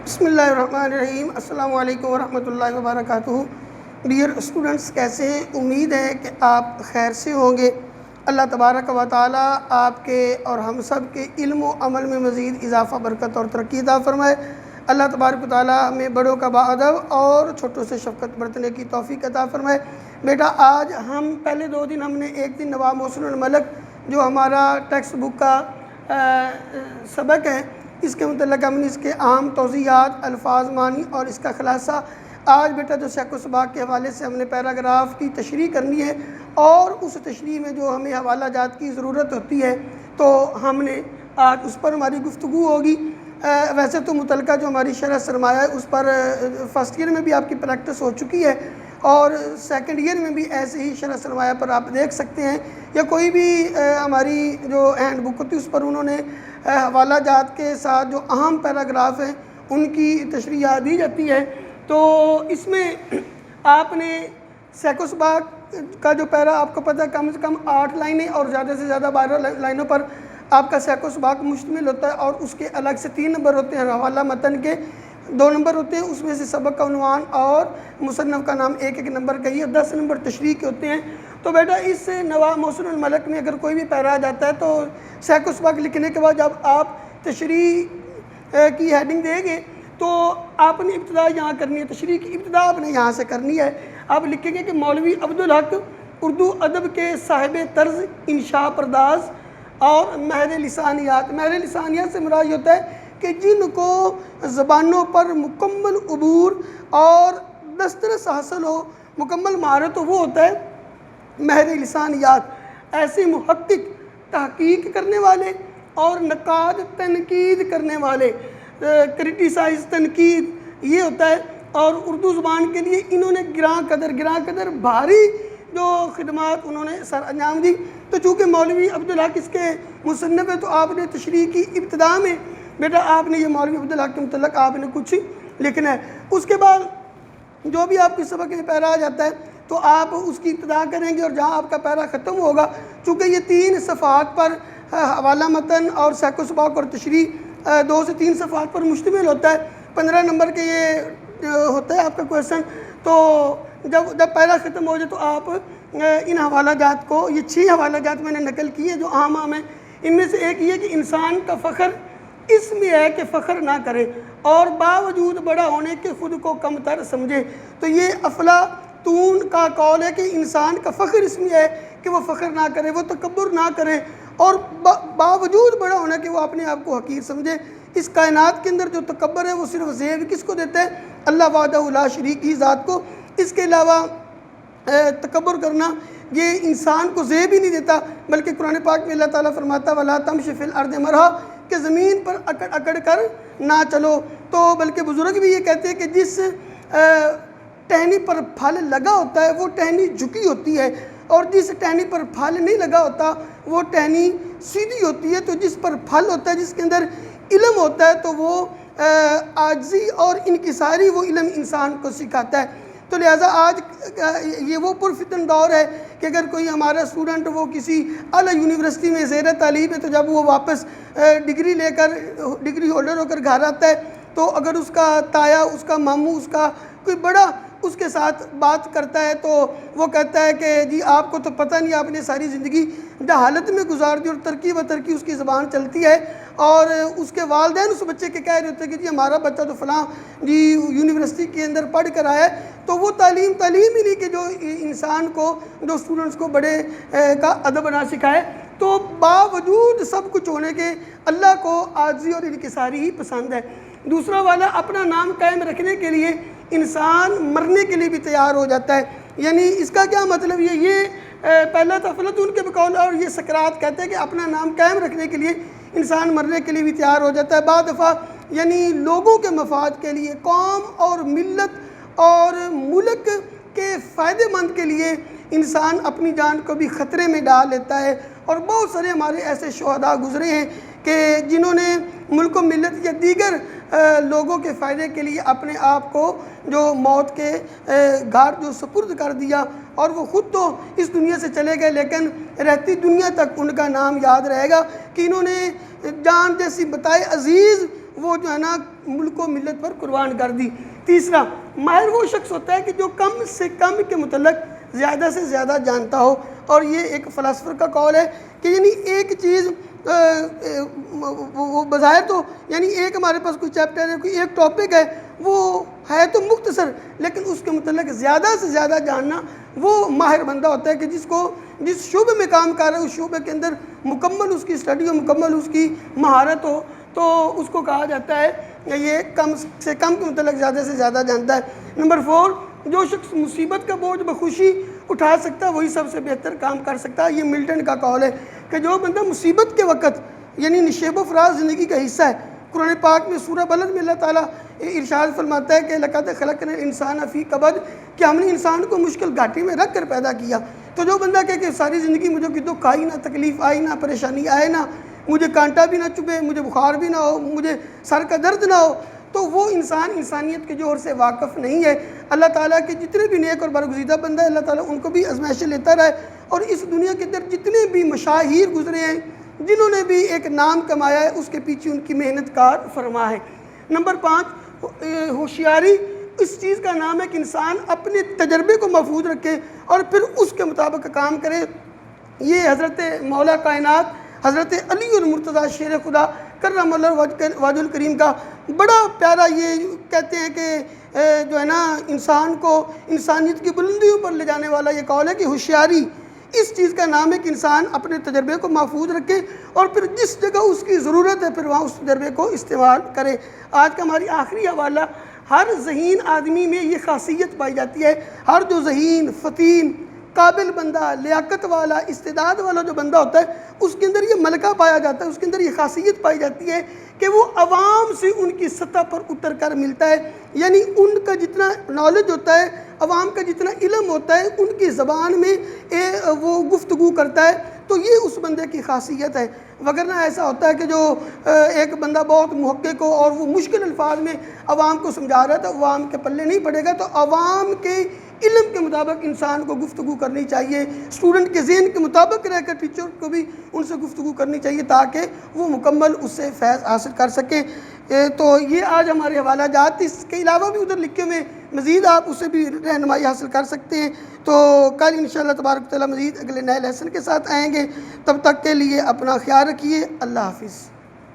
بسم اللہ الرحمن الرحیم۔ السلام علیکم ورحمۃ اللہ وبرکاتہ۔ ڈیئر اسٹوڈنٹس، کیسے ہیں؟ امید ہے کہ آپ خیر سے ہوں گے۔ اللہ تبارک و تعالی آپ کے اور ہم سب کے علم و عمل میں مزید اضافہ، برکت اور ترقی عطا فرمائے۔ اللہ تبارک و تعالی ہمیں بڑوں کا باادب اور چھوٹوں سے شفقت برتنے کی توفیق عطا فرمائے۔ بیٹا، آج ہم پہلے 2 دن ہم نے ایک دن نواب محسن الملک جو ہمارا ٹیکسٹ بک کا سبق ہے، اس کے متعلق ہم نے اس کے اہم توضیحات، الفاظ، معنی اور اس کا خلاصہ آج بیٹا جو سیاق و سباق کے حوالے سے ہم نے پیراگراف کی تشریح کرنی ہے، اور اس تشریح میں جو ہمیں حوالہ جات کی ضرورت ہوتی ہے تو ہم نے آج اس پر ہماری گفتگو ہوگی۔ ویسے تو متعلقہ جو ہماری شرح سرمایہ ہے اس پر فرسٹ ایئر میں بھی آپ کی پریکٹس ہو چکی ہے، اور سیکنڈ ایئر میں بھی ایسے ہی شرح سرمایہ پر آپ دیکھ سکتے ہیں، یا کوئی بھی ہماری جو ہینڈ بک ہوتی ہے اس پر انہوں نے حوالہ جات کے ساتھ جو اہم پیراگراف ہیں ان کی تشریح دی جاتی ہے۔ تو اس میں آپ نے سیاق و سباق کا جو پیرا آپ کو پتہ ہے کم سے کم 8 لائنیں اور زیادہ سے زیادہ 12 لائنوں پر آپ کا سیاق و سباق مشتمل ہوتا ہے، اور اس کے الگ سے 3 نمبر ہوتے ہیں، حوالہ متن کے 2 نمبر ہوتے ہیں، اس میں سے سبق کا عنوان اور مصنف کا نام 1 نمبر کا ہی، 10 نمبر تشریح کے ہوتے ہیں۔ تو بیٹا اس نواب محسن الملک میں اگر کوئی بھی پیرا آ جاتا ہے تو سیاق و سباق لکھنے کے بعد جب آپ تشریح کی ہیڈنگ دیں گے تو آپ نے ابتدا یہاں کرنی ہے، تشریح کی ابتدا آپ نے یہاں سے کرنی ہے۔ آپ لکھیں گے کہ مولوی عبدالحق اردو ادب کے صاحب طرز، انشاء پرداز اور مہر لسانیات۔ مہر لسانیات سے مراد یہ ہوتا ہے کہ جن کو زبانوں پر مکمل عبور اور دسترس حاصل ہو، مکمل مہارت ہو، وہ ہوتا ہے مہر لسانیات۔ ایسے محقق، تحقیق کرنے والے اور نقاد، تنقید کرنے والے، کرٹیسائز، تنقید، یہ ہوتا ہے۔ اور اردو زبان کے لیے انہوں نے گراں قدر بھاری جو خدمات انہوں نے سر انجام دی۔ تو چونکہ مولوی عبدالحق اس کے مصنف ہے تو آپ نے تشریح کی ابتدا میں بیٹا آپ نے یہ مولوی عبدالحق کے متعلق آپ نے کچھ لکھنا ہے۔ اس کے بعد جو بھی آپ کے سبق میں پیرا آ جاتا ہے تو آپ اس کی ابتدا کریں گے، اور جہاں آپ کا پیرا ختم ہوگا، چونکہ یہ 3 صفحات پر حوالہ متن اور سیاق و سباق اور تشریح 2 سے 3 صفحات پر مشتمل ہوتا ہے، 15 نمبر کے یہ ہوتا ہے آپ کا کویشچن۔ تو جب پیرا ختم ہو جائے تو آپ ان حوالہ جات کو، یہ 6 حوالہ جات میں نے نقل کی ہے جو عام ہیں۔ ان میں سے ایک یہ کہ انسان کا فخر اس میں ہے کہ فخر نہ کرے اور باوجود بڑا ہونے کے خود کو کم تر سمجھے۔ تو یہ افلاطون کا قول ہے کہ انسان کا فخر اس میں ہے کہ وہ فخر نہ کرے، وہ تکبر نہ کرے، اور باوجود بڑا ہونے کے وہ اپنے آپ کو حقیر سمجھے۔ اس کائنات کے اندر جو تکبر ہے وہ صرف زیب کس کو دیتا ہے؟ اللہ وحدہ لا شریک ہی ذات کو۔ اس کے علاوہ تکبر کرنا یہ انسان کو زیب ہی نہیں دیتا، بلکہ قرآن پاک میں اللہ تعالیٰ فرماتا وَلَا تَمْشِ فِي الْأَرْضِ مَرْحًا، کہ زمین پر اکڑ کر نہ چلو۔ تو بلکہ بزرگ بھی یہ کہتے ہیں کہ جس ٹہنی پر پھل لگا ہوتا ہے وہ ٹہنی جھکی ہوتی ہے، اور جس ٹہنی پر پھل نہیں لگا ہوتا وہ ٹہنی سیدھی ہوتی ہے۔ تو جس پر پھل ہوتا ہے، جس کے اندر علم ہوتا ہے، تو وہ عاجزی اور انکساری وہ علم انسان کو سکھاتا ہے۔ تو لہٰذا آج یہ وہ پرفتن دور ہے کہ اگر کوئی ہمارا اسٹوڈنٹ وہ کسی اعلیٰ یونیورسٹی میں زیر تعلیم ہے تو جب وہ واپس ڈگری لے کر، ڈگری ہولڈر ہو کر گھر آتا ہے تو اگر اس کا تایا، اس کا ماموں، اس کا کوئی بڑا اس کے ساتھ بات کرتا ہے تو وہ کہتا ہے کہ جی آپ کو تو پتہ نہیں، آپ نے ساری زندگی جہالت میں گزار دی اور ترقی و ترقی اس کی زبان چلتی ہے، اور اس کے والدین اس بچے کے کہہ رہے ہوتے ہیں کہ جی ہمارا بچہ تو فلاں جی یونیورسٹی کے اندر پڑھ کر آیا ہے۔ تو وہ تعلیم ہی نہیں کہ جو انسان کو، جو اسٹوڈنٹس کو بڑے کا ادب نہ سکھائے۔ تو باوجود سب کچھ ہونے کے اللہ کو عاجزی اور انکساری ہی پسند ہے۔ دوسرا والا، اپنا نام قائم رکھنے کے لیے انسان مرنے کے لیے بھی تیار ہو جاتا ہے۔ یعنی اس کا کیا مطلب یہ پہلا تو افلاطون کے بقول، اور یہ سقراط کہتے ہیں کہ اپنا نام قائم رکھنے کے لیے انسان مرنے کے لیے بھی تیار ہو جاتا ہے۔ بعض دفعہ یعنی لوگوں کے مفاد کے لیے، قوم اور ملت اور ملک کے فائدے مند کے لیے انسان اپنی جان کو بھی خطرے میں ڈال لیتا ہے۔ اور بہت سارے ہمارے ایسے شہداء گزرے ہیں کہ جنہوں نے ملک و ملت یا دیگر لوگوں کے فائدے کے لیے اپنے آپ کو جو موت کے گھاٹ جو سپرد کر دیا، اور وہ خود تو اس دنیا سے چلے گئے لیکن رہتی دنیا تک ان کا نام یاد رہے گا کہ انہوں نے جان جیسی بتائے عزیز وہ جو ہے نا ملک و ملت پر قربان کر دی۔ تیسرا، ماہر وہ شخص ہوتا ہے کہ جو کم سے کم کے متعلق زیادہ سے زیادہ جانتا ہو، اور یہ ایک فلسفر کا قول ہے کہ یعنی ایک چیز وہ بظاہر تو یعنی ایک ہمارے پاس کوئی چیپٹر ہے، کوئی ایک ٹاپک ہے، وہ ہے تو مختصر، لیکن اس کے متعلق زیادہ سے زیادہ جاننا وہ ماہر بندہ ہوتا ہے کہ جس شعبے میں کام کر رہا ہے اس شعبے کے اندر مکمل اس کی اسٹڈی ہو، مکمل اس کی مہارت ہو، تو اس کو کہا جاتا ہے کہ یہ کم سے کم کے متعلق زیادہ سے زیادہ جانتا ہے۔ نمبر 4، جو شخص مصیبت کا بوجھ بخوشی اٹھا سکتا ہے وہی سب سے بہتر کام کر سکتا ہے۔ یہ ملٹن کا قول ہے کہ جو بندہ مصیبت کے وقت یعنی نشیب و فراز زندگی کا حصہ ہے، قرآن پاک میں سورہ بلد میں اللہ تعالیٰ ارشاد فرماتا ہے کہ لقد خلقنا الانسان فی کبد، کہ ہم نے انسان کو مشکل گھاٹی میں رکھ کر پیدا کیا۔ تو جو بندہ کہے کہ ساری زندگی مجھے کوئی دکھ آئی نہ، تکلیف آئی نہ، پریشانی آئے نہ، مجھے کانٹا بھی نہ چبھے، مجھے بخار بھی نہ ہو، مجھے سر کا درد نہ ہو، تو وہ انسان انسانیت کے جوہر سے واقف نہیں ہے۔ اللہ تعالیٰ کے جتنے بھی نیک اور برگزیدہ بندہ ہے، اللہ تعالیٰ ان کو بھی آزمائشیں لیتا رہے، اور اس دنیا کے اندر جتنے بھی مشاہیر گزرے ہیں، جنہوں نے بھی ایک نام کمایا ہے، اس کے پیچھے ان کی محنت کار فرما ہے۔ نمبر 5، ہوشیاری اس چیز کا نام ہے کہ انسان اپنے تجربے کو محفوظ رکھے اور پھر اس کے مطابق کام کرے۔ یہ حضرت مولا کائنات حضرت علی المرتضیٰ شیر خدا کرم اللہ وجہ الکریم کا بڑا پیارا یہ کہتے ہیں کہ جو ہے نا انسان کو انسانیت کی بلندیوں پر لے جانے والا یہ قول ہے کہ ہوشیاری اس چیز کا نام ہے کہ انسان اپنے تجربے کو محفوظ رکھے اور پھر جس جگہ اس کی ضرورت ہے پھر وہاں اس تجربے کو استعمال کرے۔ آج کا ہماری آخری حوالہ، ہر ذہین آدمی میں یہ خاصیت پائی جاتی ہے، ہر جو ذہین، فطین، قابل بندہ، لیاقت والا، استعداد والا جو بندہ ہوتا ہے اس کے اندر یہ ملکہ پایا جاتا ہے، اس کے اندر یہ خاصیت پائی جاتی ہے کہ وہ عوام سے ان کی سطح پر اتر کر ملتا ہے، یعنی ان کا جتنا نالج ہوتا ہے، عوام کا جتنا علم ہوتا ہے، ان کی زبان میں وہ گفتگو کرتا ہے، تو یہ اس بندے کی خاصیت ہے۔ وگرنہ ایسا ہوتا ہے کہ جو ایک بندہ بہت محقق ہو اور وہ مشکل الفاظ میں عوام کو سمجھا رہا ہے تو عوام کے پلے نہیں پڑے گا۔ تو عوام کے علم کے مطابق انسان کو گفتگو کرنی چاہیے، اسٹوڈنٹ کے ذہن کے مطابق رہ کر ٹیچر کو بھی ان سے گفتگو کرنی چاہیے تاکہ وہ مکمل اس سے فیض حاصل کر سکیں۔ تو یہ آج ہمارے حوالہ جات، اس کے علاوہ بھی ادھر لکھے ہوئے مزید آپ اسے بھی رہنمائی حاصل کر سکتے ہیں۔ تو کل انشاءاللہ تبارک و تعالیٰ مزید اگلے نئے لیسن کے ساتھ آئیں گے، تب تک کے لیے اپنا خیال رکھیے۔ اللہ حافظ۔